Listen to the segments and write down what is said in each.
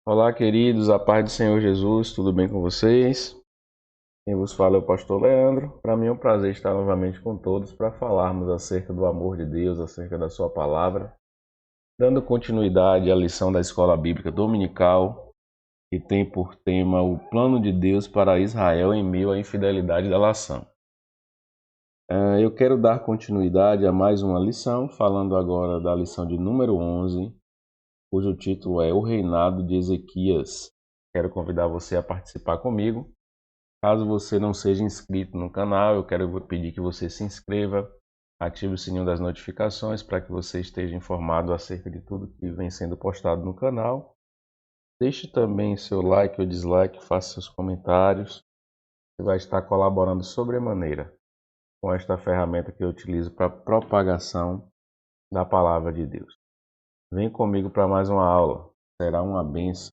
Olá, queridos, a paz do Senhor Jesus, tudo bem com vocês? Quem vos fala é o pastor Leandro. Para mim é um prazer estar novamente com todos para falarmos acerca do amor de Deus, acerca da sua palavra, dando continuidade à lição da Escola Bíblica Dominical, que tem por tema o plano de Deus para Israel em meio à infidelidade da nação. Eu quero dar continuidade a mais uma lição, falando agora da lição de número 11, cujo título é O Reinado de Ezequias. Quero convidar você a participar comigo. Caso você não seja inscrito no canal, eu quero pedir que você se inscreva, ative o sininho das notificações para que você esteja informado acerca de tudo que vem sendo postado no canal. Deixe também seu like ou dislike, faça seus comentários. Você vai estar colaborando sobremaneira com esta ferramenta que eu utilizo para propagação da palavra de Deus. Vem comigo para mais uma aula, será uma bênção.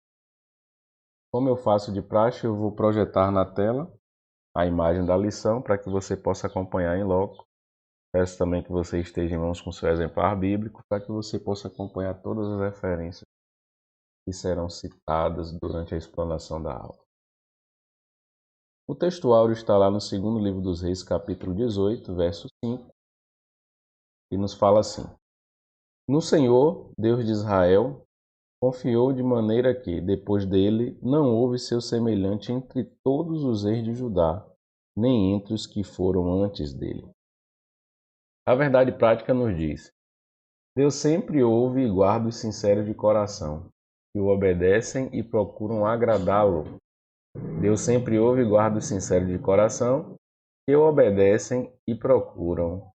Como eu faço de praxe, eu vou projetar na tela a imagem da lição para que você possa acompanhar em loco. Peço também que você esteja em mãos com seu exemplar bíblico para que você possa acompanhar todas as referências que serão citadas durante a explanação da aula. O texto áureo está lá no segundo livro dos Reis, capítulo 18, verso 5, e nos fala assim: No Senhor, Deus de Israel, confiou de maneira que, depois dele, não houve seu semelhante entre todos os reis de Judá, nem entre os que foram antes dele. A verdade prática nos diz: Deus sempre ouve e guarda os sinceros de coração, que o obedecem e procuram agradá-lo. Deus sempre ouve e guarda os sinceros de coração, que o obedecem e procuram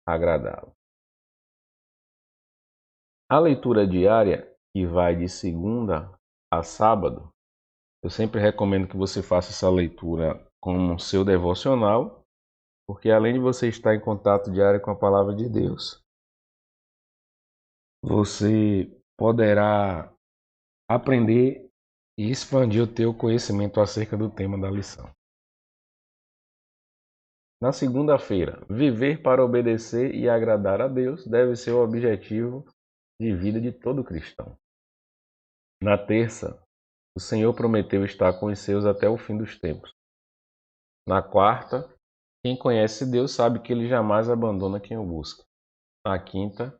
agradá-lo. A leitura diária, que vai de segunda a sábado, eu sempre recomendo que você faça essa leitura como seu devocional, porque além de você estar em contato diário com a palavra de Deus, você poderá aprender e expandir o teu conhecimento acerca do tema da lição. Na segunda-feira, viver para obedecer e agradar a Deus deve ser o objetivo de vida de todo cristão. Na terça, o Senhor prometeu estar com os seus até o fim dos tempos. Na quarta, quem conhece Deus sabe que ele jamais abandona quem o busca. Na quinta,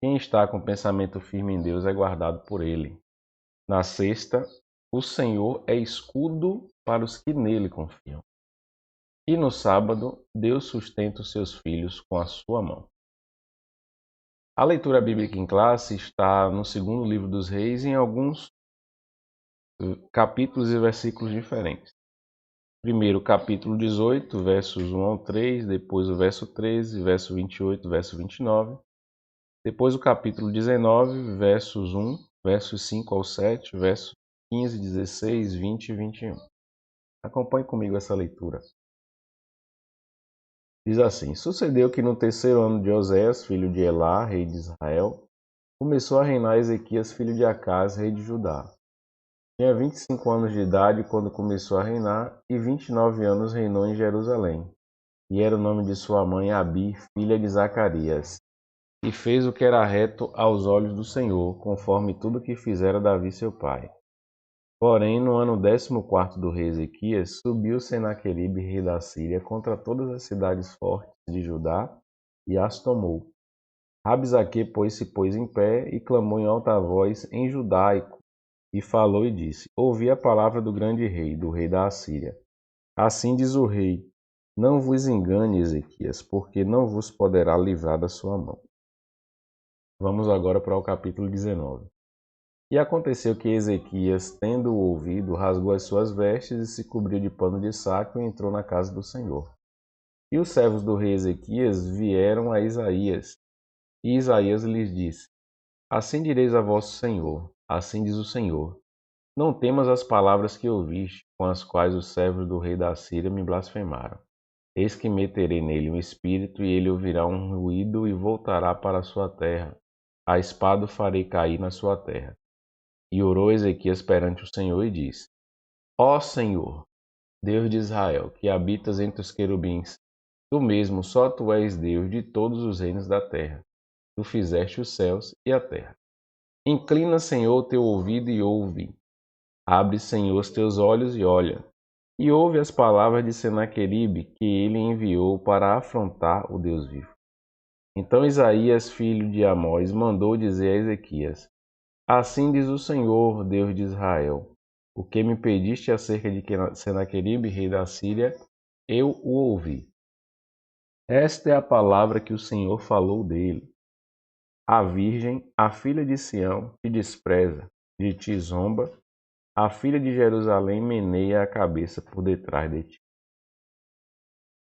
quem está com pensamento firme em Deus é guardado por ele. Na sexta, o Senhor é escudo para os que nele confiam. E no sábado, Deus sustenta os seus filhos com a sua mão. A leitura bíblica em classe está no segundo livro dos Reis em alguns capítulos e versículos diferentes. Primeiro, capítulo 18, versos 1 ao 3, depois o verso 13, verso 28, verso 29. Depois o capítulo 19, versos 1, versos 5 ao 7, versos 15, 16, 20 e 21. Acompanhe comigo essa leitura. Diz assim: Sucedeu que no terceiro ano de Oséias, filho de Elá, rei de Israel, começou a reinar Ezequias, filho de Acás, rei de Judá. Tinha 25 anos de idade quando começou a reinar, e 29 anos reinou em Jerusalém. E era o nome de sua mãe Abi, filha de Zacarias. E fez o que era reto aos olhos do Senhor, conforme tudo que fizera Davi seu pai. Porém, no ano 14º do rei Ezequias, subiu Senaqueribe, rei da Síria, contra todas as cidades fortes de Judá e as tomou. Rabsaque, pois, se pôs em pé e clamou em alta voz em judaico, e falou e disse: Ouvi a palavra do grande rei, do rei da Assíria. Assim diz o rei: Não vos engane, Ezequias, porque não vos poderá livrar da sua mão. Vamos agora para o capítulo 19. E aconteceu que Ezequias, tendo-o ouvido, rasgou as suas vestes e se cobriu de pano de saco e entrou na casa do Senhor. E os servos do rei Ezequias vieram a Isaías. E Isaías lhes disse: Assim direis a vosso Senhor, assim diz o Senhor: Não temas as palavras que ouviste, com as quais os servos do rei da Síria me blasfemaram. Eis que meterei nele um espírito, e ele ouvirá um ruído e voltará para a sua terra. A espada o farei cair na sua terra. E orou Ezequias perante o Senhor e disse: Ó Senhor, Deus de Israel, que habitas entre os querubins, tu mesmo, só tu és Deus de todos os reinos da terra. Tu fizeste os céus e a terra. Inclina, Senhor, teu ouvido e ouve. Abre, Senhor, os teus olhos e olha, e ouve as palavras de Senaqueribe, que ele enviou para afrontar o Deus vivo. Então Isaías, filho de Amós, mandou dizer a Ezequias: Assim diz o Senhor, Deus de Israel: O que me pediste acerca de Senaqueribe, rei da Síria, eu o ouvi. Esta é a palavra que o Senhor falou dele. A virgem, a filha de Sião, te despreza, de ti zomba, a filha de Jerusalém meneia a cabeça por detrás de ti.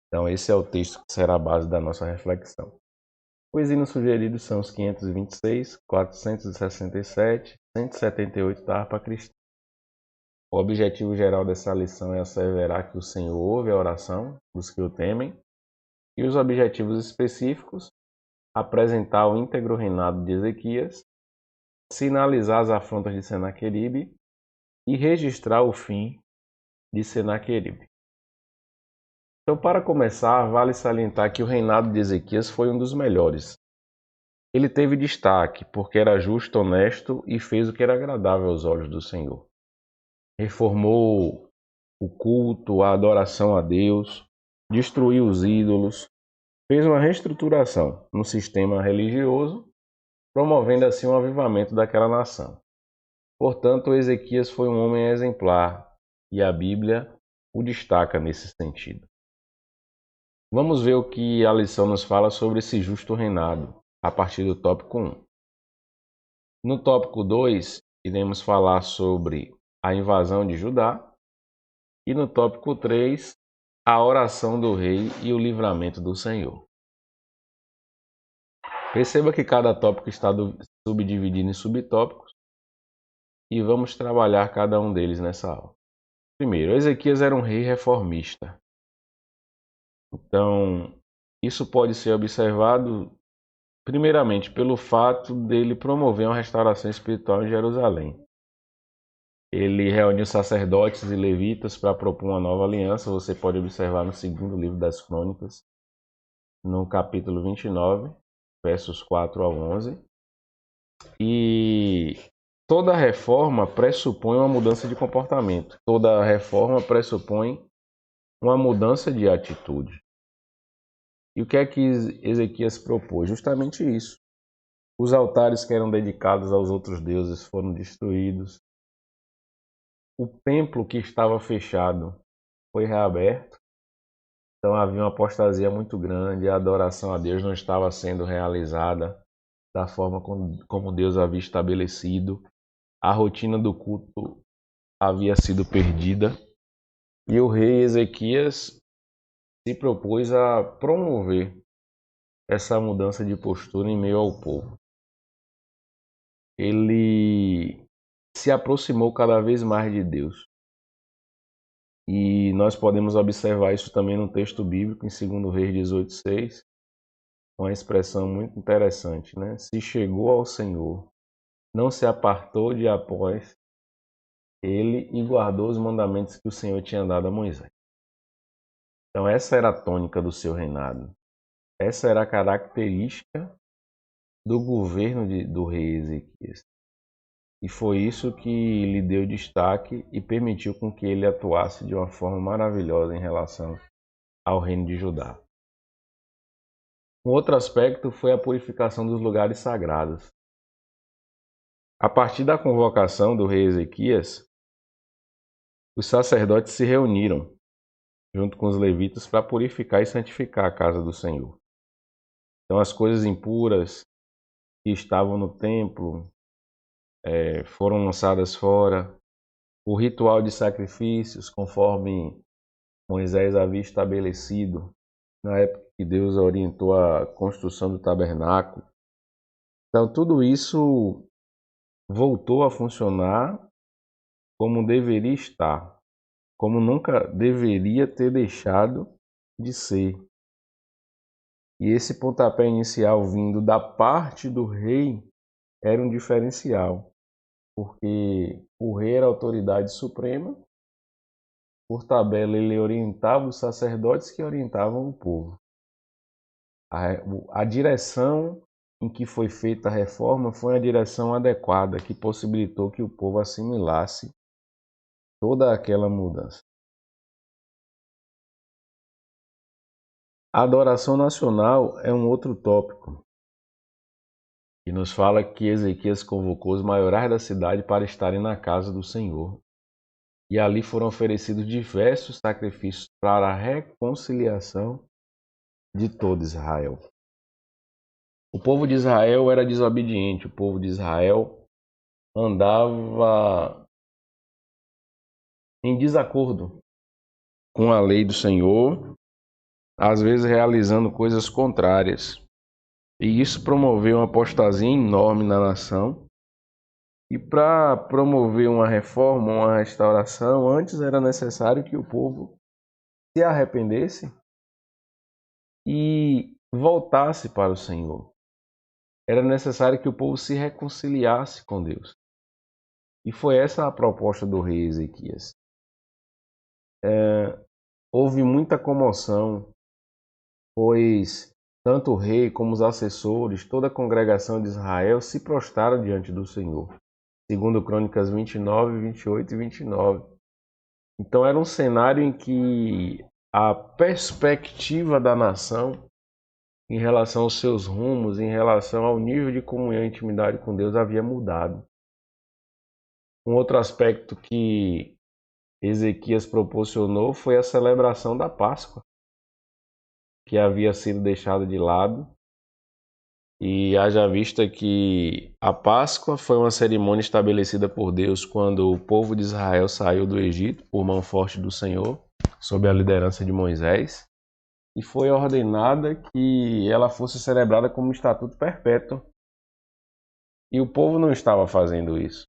Então esse é o texto que será a base da nossa reflexão. Os hinos sugeridos são os 526, 467, 178 da harpa cristã. O objetivo geral dessa lição é asseverar que o Senhor ouve a oração dos que o temem, e os objetivos específicos: apresentar o íntegro reinado de Ezequias, sinalizar as afrontas de Senaqueribe e registrar o fim de Senaqueribe. Então, para começar, vale salientar que o reinado de Ezequias foi um dos melhores. Ele teve destaque porque era justo, honesto e fez o que era agradável aos olhos do Senhor. Reformou o culto, a adoração a Deus, destruiu os ídolos, fez uma reestruturação no sistema religioso, promovendo assim um avivamento daquela nação. Portanto, Ezequias foi um homem exemplar e a Bíblia o destaca nesse sentido. Vamos ver o que a lição nos fala sobre esse justo reinado, a partir do tópico 1. No tópico 2, iremos falar sobre a invasão de Judá, e no tópico 3, a oração do rei e o livramento do Senhor. Perceba que cada tópico está subdividido em subtópicos e vamos trabalhar cada um deles nessa aula. Primeiro, Ezequias era um rei reformista. Então, isso pode ser observado primeiramente pelo fato dele promover uma restauração espiritual em Jerusalém. Ele reuniu sacerdotes e levitas para propor uma nova aliança. Você pode observar no segundo livro das Crônicas, no capítulo 29, versos 4 ao 11. E toda reforma pressupõe uma mudança de comportamento. Toda reforma pressupõe uma mudança de atitude. E o que é que Ezequias propôs? Justamente isso. Os altares que eram dedicados aos outros deuses foram destruídos. O templo que estava fechado foi reaberto. Então havia uma apostasia muito grande, a adoração a Deus não estava sendo realizada da forma como Deus havia estabelecido. A rotina do culto havia sido perdida. E o rei Ezequias se propôs a promover essa mudança de postura em meio ao povo. Ele se aproximou cada vez mais de Deus. E nós podemos observar isso também no texto bíblico, em 2 Reis 18:6, uma expressão muito interessante, né? Se chegou ao Senhor, não se apartou de após ele e guardou os mandamentos que o Senhor tinha dado a Moisés. Então essa era a tônica do seu reinado. Essa era a característica do governo do rei Ezequias. E foi isso que lhe deu destaque e permitiu com que ele atuasse de uma forma maravilhosa em relação ao reino de Judá. Um outro aspecto foi a purificação dos lugares sagrados. A partir da convocação do rei Ezequias, os sacerdotes se reuniram junto com os levitas para purificar e santificar a casa do Senhor. Então as coisas impuras que estavam no templo foram lançadas fora. O ritual de sacrifícios, conforme Moisés havia estabelecido na época que Deus orientou a construção do tabernáculo. Então tudo isso voltou a funcionar como deveria estar, como nunca deveria ter deixado de ser. E esse pontapé inicial vindo da parte do rei era um diferencial, porque o rei era a autoridade suprema, por tabela ele orientava os sacerdotes que orientavam o povo. A direção em que foi feita a reforma foi a direção adequada, que possibilitou que o povo assimilasse toda aquela mudança. A adoração nacional é um outro tópico, que nos fala que Ezequias convocou os maiorais da cidade para estarem na casa do Senhor. E ali foram oferecidos diversos sacrifícios para a reconciliação de todo Israel. O povo de Israel era desobediente, o povo de Israel andava em desacordo com a lei do Senhor, às vezes realizando coisas contrárias. E isso promoveu uma apostasia enorme na nação. E para promover uma reforma, uma restauração, antes era necessário que o povo se arrependesse e voltasse para o Senhor. Era necessário que o povo se reconciliasse com Deus. E foi essa a proposta do rei Ezequias. Houve muita comoção, pois tanto o rei como os assessores, toda a congregação de Israel se prostraram diante do Senhor. Segundo Crônicas 29, 28 e 29. Então era um cenário em que a perspectiva da nação em relação aos seus rumos, em relação ao nível de comunhão e intimidade com Deus havia mudado. Um outro aspecto que Ezequias proporcionou foi a celebração da Páscoa, que havia sido deixada de lado. E haja vista que a Páscoa foi uma cerimônia estabelecida por Deus quando o povo de Israel saiu do Egito por mão forte do Senhor, sob a liderança de Moisés, e foi ordenada que ela fosse celebrada como um estatuto perpétuo. E o povo não estava fazendo isso.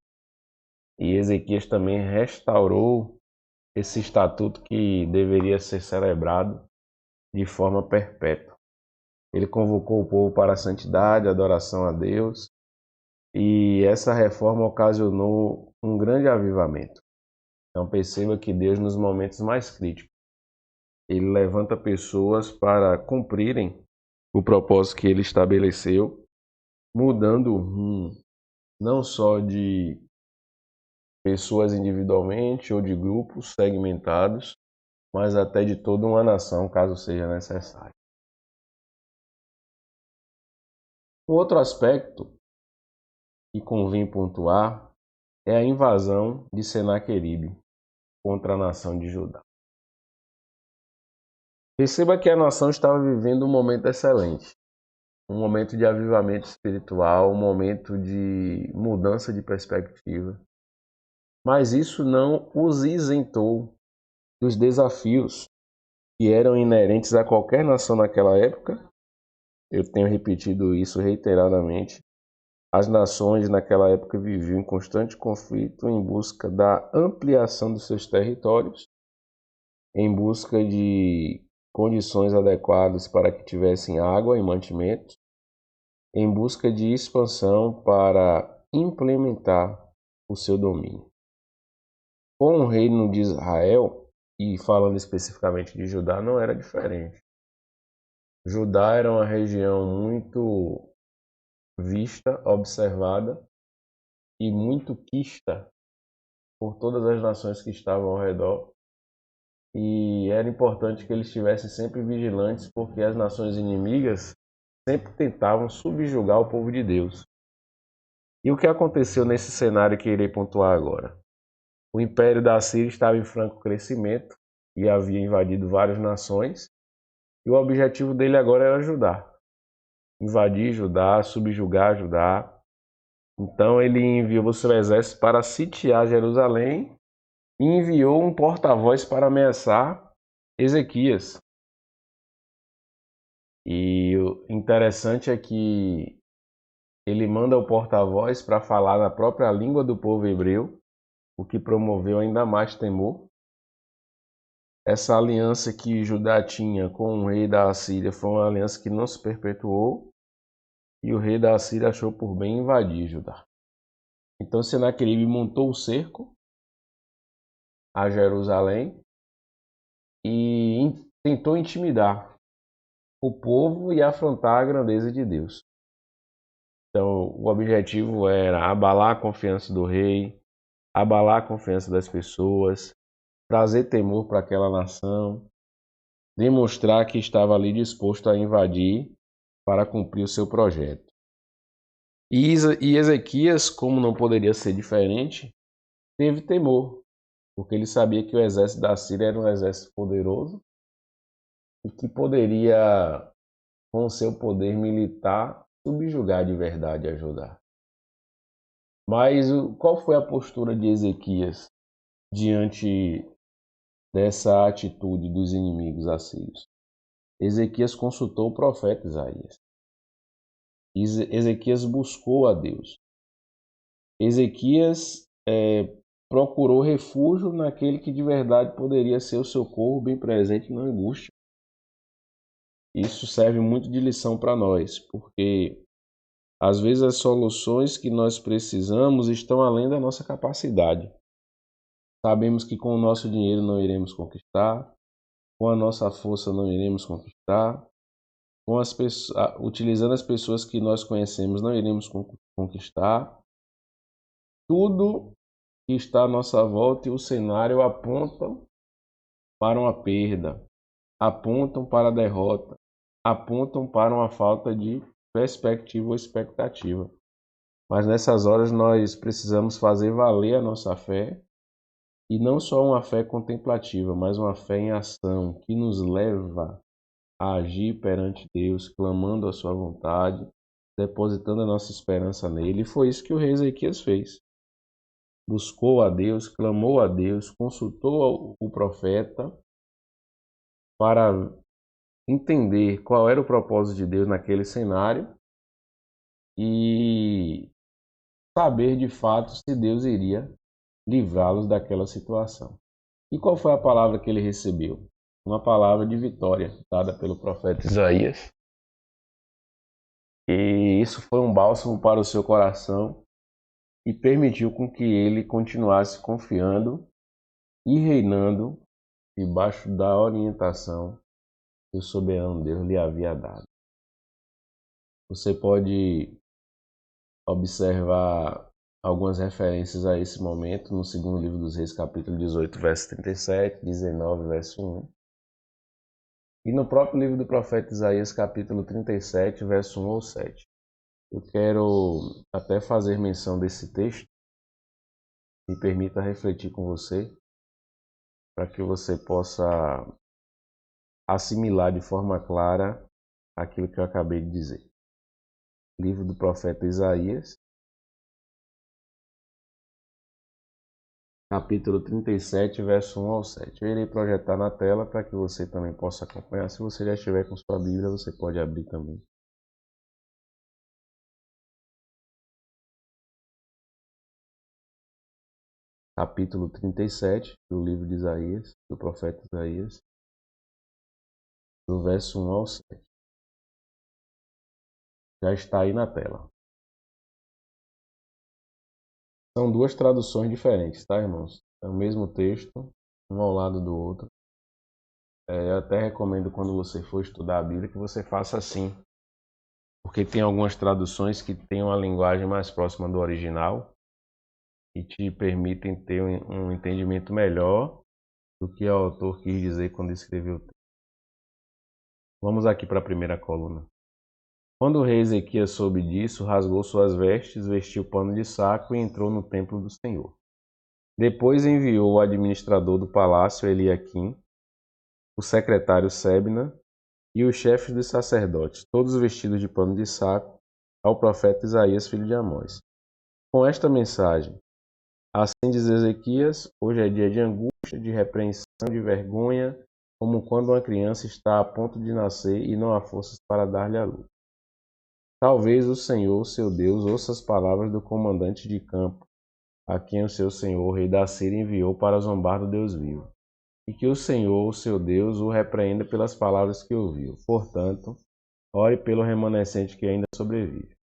E Ezequias também restaurou esse estatuto que deveria ser celebrado de forma perpétua. Ele convocou o povo para a santidade, a adoração a Deus, e essa reforma ocasionou um grande avivamento. Então perceba que Deus, nos momentos mais críticos, Ele levanta pessoas para cumprirem o propósito que Ele estabeleceu, mudando o rumo, não só de pessoas individualmente ou de grupos segmentados, mas até de toda uma nação, caso seja necessário. Um outro aspecto que convém pontuar é a invasão de Senaqueribe contra a nação de Judá. Perceba que a nação estava vivendo um momento excelente, um momento de avivamento espiritual, um momento de mudança de perspectiva. Mas isso não os isentou dos desafios que eram inerentes a qualquer nação naquela época. Eu tenho repetido isso reiteradamente. As nações naquela época viviam em constante conflito em busca da ampliação dos seus territórios, em busca de condições adequadas para que tivessem água e mantimento, em busca de expansão para implementar o seu domínio. Com o reino de Israel, e falando especificamente de Judá, não era diferente. Judá era uma região muito vista, observada e muito quista por todas as nações que estavam ao redor. E era importante que eles estivessem sempre vigilantes, porque as nações inimigas sempre tentavam subjugar o povo de Deus. E o que aconteceu nesse cenário que irei pontuar agora? O Império da Síria estava em franco crescimento e havia invadido várias nações, e o objetivo dele agora era Judá. Invadir Judá, subjugar Judá. Então ele enviou o seu exército para sitiar Jerusalém e enviou um porta-voz para ameaçar Ezequias. E o interessante é que ele manda o porta-voz para falar na própria língua do povo hebreu, o que promoveu ainda mais temor. Essa aliança que Judá tinha com o rei da Assíria foi uma aliança que não se perpetuou, e o rei da Assíria achou por bem invadir Judá. Então Senaqueribe montou o cerco a Jerusalém e tentou intimidar o povo e afrontar a grandeza de Deus. Então o objetivo era abalar a confiança do rei, abalar a confiança das pessoas, trazer temor para aquela nação, demonstrar que estava ali disposto a invadir para cumprir o seu projeto. E Ezequias, como não poderia ser diferente, teve temor, porque ele sabia que o exército da Síria era um exército poderoso e que poderia, com o seu poder militar, subjugar de verdade e ajudar. Mas qual foi a postura de Ezequias diante dessa atitude dos inimigos assírios? Ezequias consultou o profeta Isaías. Ezequias buscou a Deus. Ezequias procurou refúgio naquele que de verdade poderia ser o socorro bem presente na angústia. Isso serve muito de lição para nós, porque às vezes as soluções que nós precisamos estão além da nossa capacidade. Sabemos que com o nosso dinheiro não iremos conquistar, com a nossa força não iremos conquistar, utilizando as pessoas que nós conhecemos não iremos conquistar. Tudo que está à nossa volta e o cenário apontam para uma perda, apontam para a derrota, apontam para uma falta de perspectiva ou expectativa. Mas nessas horas nós precisamos fazer valer a nossa fé, e não só uma fé contemplativa, mas uma fé em ação que nos leva a agir perante Deus, clamando a sua vontade, depositando a nossa esperança nele. E foi isso que o rei Ezequias fez. Buscou a Deus, clamou a Deus, consultou o profeta para entender qual era o propósito de Deus naquele cenário e saber de fato se Deus iria livrá-los daquela situação. E qual foi a palavra que ele recebeu? Uma palavra de vitória dada pelo profeta Isaías. E isso foi um bálsamo para o seu coração e permitiu com que ele continuasse confiando e reinando debaixo da orientação que o soberano Deus lhe havia dado. Você pode observar algumas referências a esse momento no segundo livro dos Reis, capítulo 18, verso 37, 19, verso 1. E no próprio livro do profeta Isaías, capítulo 37, verso 1 ou 7. Eu quero até fazer menção desse texto. Me permita refletir com você, para que você possa assimilar de forma clara aquilo que eu acabei de dizer. Livro do profeta Isaías, capítulo 37, verso 1 ao 7. Eu irei projetar na tela para que você também possa acompanhar. Se você já estiver com sua Bíblia, você pode abrir também. Capítulo 37 do livro de Isaías, do profeta Isaías, do verso 1 ao 7. Já está aí na tela. São duas traduções diferentes, tá, irmãos? É o mesmo texto, um ao lado do outro. Eu até recomendo, quando você for estudar a Bíblia, que você faça assim, porque tem algumas traduções que têm uma linguagem mais próxima do original e te permitem ter um entendimento melhor do que o autor quis dizer quando escreveu o texto. Vamos aqui para a primeira coluna. Quando o rei Ezequias soube disso, rasgou suas vestes, vestiu pano de saco e entrou no templo do Senhor. Depois enviou o administrador do palácio, Eliaquim, o secretário Sebna e os chefes dos sacerdotes, todos vestidos de pano de saco, ao profeta Isaías, filho de Amós. Com esta mensagem: assim diz Ezequias, hoje é dia de angústia, de repreensão, de vergonha, como quando uma criança está a ponto de nascer e não há forças para dar-lhe a luz. Talvez o Senhor, seu Deus, ouça as palavras do comandante de campo, a quem o seu senhor, o rei da Síria, enviou para zombar do Deus vivo. E que o Senhor, o seu Deus, o repreenda pelas palavras que ouviu. Portanto, ore pelo remanescente que ainda sobrevive.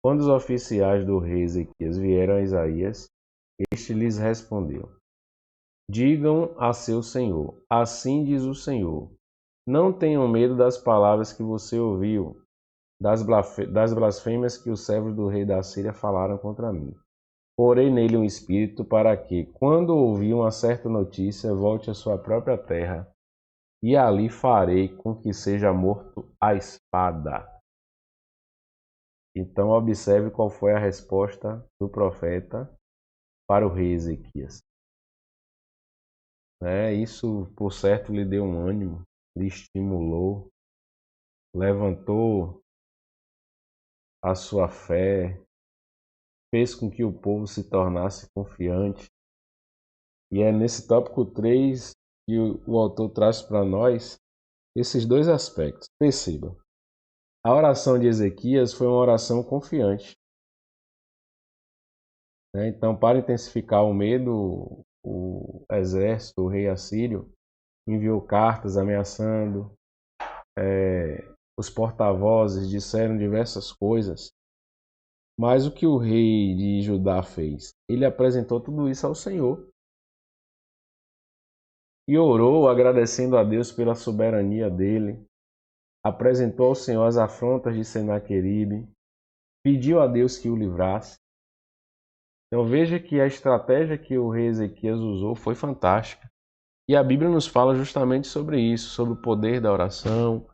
Quando os oficiais do rei Ezequias vieram a Isaías, este lhes respondeu: digam a seu senhor, assim diz o Senhor, não tenham medo das palavras que você ouviu, das blasfêmias que os servos do rei da Síria falaram contra mim. porei nele um espírito para que, quando ouvir uma certa notícia, volte à sua própria terra, e ali farei com que seja morto à espada. Então observe qual foi a resposta do profeta para o rei Ezequias. Isso, por certo, lhe deu um ânimo, lhe estimulou, levantou a sua fé, fez com que o povo se tornasse confiante. E é nesse tópico 3 que o autor traz para nós esses dois aspectos. Perceba, a oração de Ezequias foi uma oração confiante. Então, para intensificar o medo, o exército, o rei assírio, enviou cartas ameaçando, os porta-vozes disseram diversas coisas. Mas o que o rei de Judá fez? Ele apresentou tudo isso ao Senhor e orou agradecendo a Deus pela soberania dele. Apresentou ao Senhor as afrontas de Senaqueribe, pediu a Deus que o livrasse. Então veja que a estratégia que o rei Ezequias usou foi fantástica. E a Bíblia nos fala justamente sobre isso, sobre o poder da oração,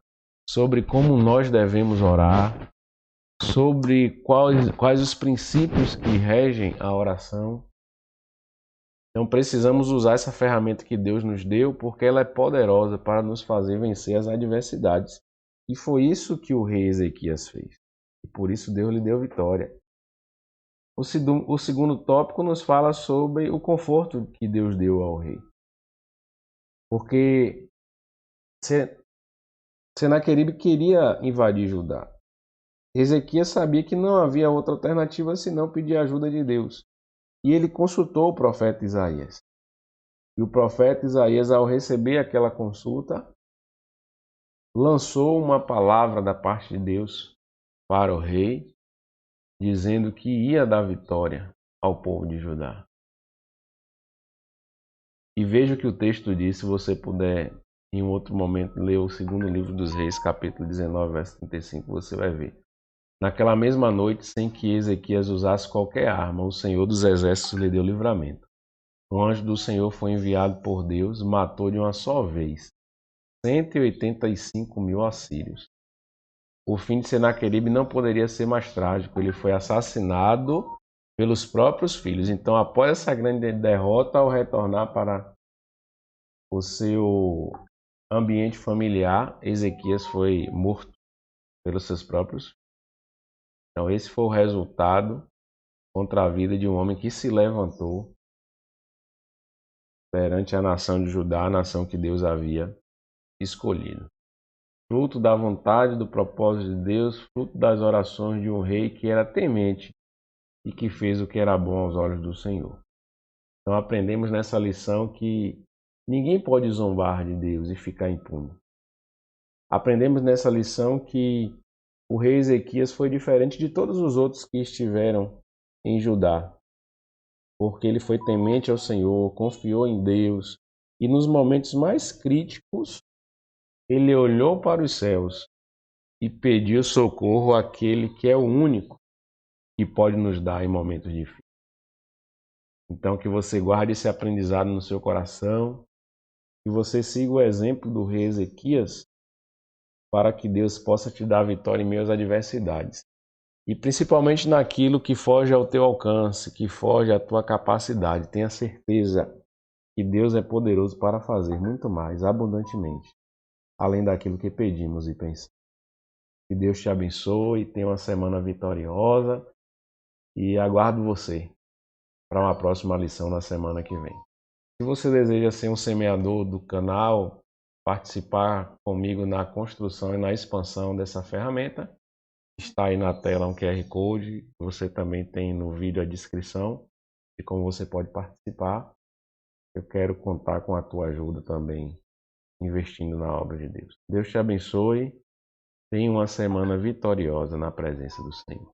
sobre como nós devemos orar, sobre quais os princípios que regem a oração. Então precisamos usar essa ferramenta que Deus nos deu, porque ela é poderosa para nos fazer vencer as adversidades. E foi isso que o rei Ezequias fez. E por isso Deus lhe deu vitória. O segundo tópico nos fala sobre o conforto que Deus deu ao rei. Porque Senaqueribe queria invadir Judá. Ezequias sabia que não havia outra alternativa senão pedir a ajuda de Deus. E ele consultou o profeta Isaías. E o profeta Isaías, ao receber aquela consulta, lançou uma palavra da parte de Deus para o rei, dizendo que ia dar vitória ao povo de Judá. E veja o que o texto diz, se você puder, em um outro momento, ler o segundo livro dos Reis, capítulo 19, verso 35, você vai ver. Naquela mesma noite, sem que Ezequias usasse qualquer arma, o Senhor dos Exércitos lhe deu livramento. O anjo do Senhor foi enviado por Deus, matou de uma só vez 185.000 assírios. O fim de Senaqueribe não poderia ser mais trágico. Ele foi assassinado pelos próprios filhos. Então, após essa grande derrota, ao retornar para o seu ambiente familiar, Ezequias foi morto pelos seus próprios filhos. Então, esse foi o resultado contra a vida de um homem que se levantou perante a nação de Judá, a nação que Deus havia escolhido. Fruto da vontade, do propósito de Deus, fruto das orações de um rei que era temente e que fez o que era bom aos olhos do Senhor. Então aprendemos nessa lição que ninguém pode zombar de Deus e ficar impune. Aprendemos nessa lição que o rei Ezequias foi diferente de todos os outros que estiveram em Judá, porque ele foi temente ao Senhor, confiou em Deus e nos momentos mais críticos ele olhou para os céus e pediu socorro àquele que é o único que pode nos dar em momentos difíceis. Então que você guarde esse aprendizado no seu coração, que você siga o exemplo do rei Ezequias, para que Deus possa te dar vitória em meio às adversidades. E principalmente naquilo que foge ao teu alcance, que foge à tua capacidade. Tenha certeza que Deus é poderoso para fazer muito mais, abundantemente, além daquilo que pedimos e pensamos. Que Deus te abençoe, tenha uma semana vitoriosa e aguardo você para uma próxima lição na semana que vem. Se você deseja ser um semeador do canal, participar comigo na construção e na expansão dessa ferramenta, está aí na tela um QR Code, você também tem no vídeo a descrição de como você pode participar. Eu quero contar com a tua ajuda também, investindo na obra de Deus. Deus te abençoe, tenha uma semana vitoriosa na presença do Senhor.